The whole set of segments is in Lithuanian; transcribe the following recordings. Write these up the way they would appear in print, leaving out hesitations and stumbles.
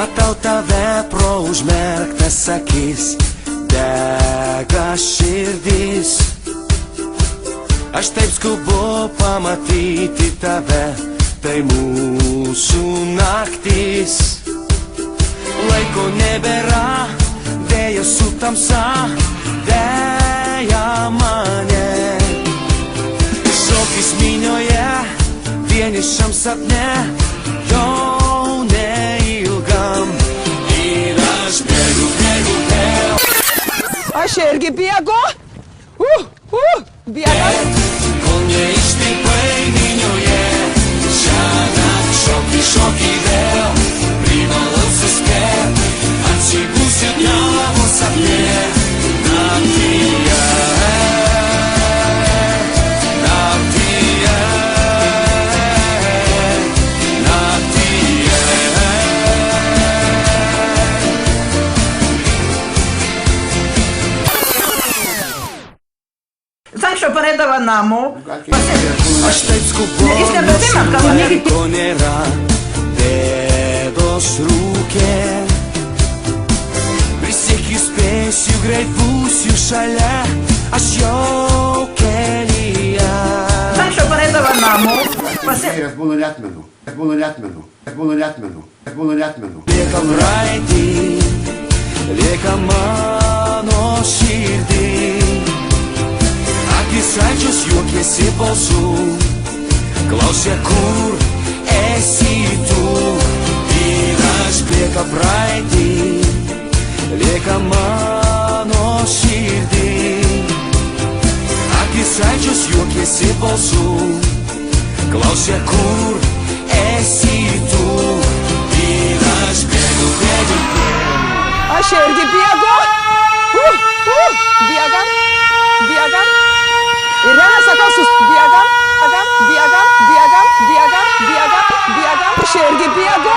Matau tave pro užmerktas akis, dega širdis. Aš taip skubu pamatyti tave, tai mūsų naktis. Laiko nebėra, dėja su tamsa, dėja mane. Šokis minioje, vienišam sapne, jau neilgam. Ir aš bėgu. Aš irgi bėgu. Bėgam. Kol neištirpai minioje, šiąnakt šoki vėl, privalau suspėt, atsigulsiu tavo sapne, naktyje. Sancho pareidavo namo. Aš taip skubu, nieko nėra, bėdos rūkė. Prisiekiu spėsiu, greit būsiu šalia, aš jau kelyje. Sancho pareidavo namo. Aš būnu netmenu. Lieka praeitį, lieka mano širdį. Saldžius juokiesi balsų, klausia, kur esi tu. Ir aš lieka praeitį, lieka mano širdį. Akis saldžius juokiesi balsų, klausia, kur esi tu. Ir aš bėgu. Aš irgi bėgu. Bėgam. Ir vienas sakau, bėgam. Aš irgi bėgu.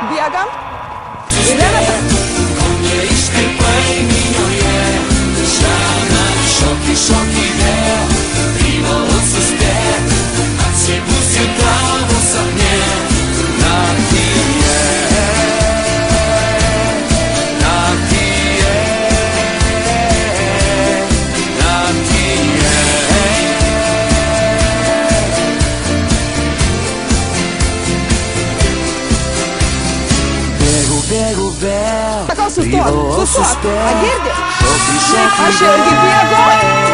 Bėgam. Ir vienas sakau. Kol neištirpai minioje, šiąnakt šoki vėl, privalau suspėt, atsigulsiu tavo sapne, naktyje. Bėgu vėl, Sakau, sustok. A girdi? šoki Aš irgi bėgu.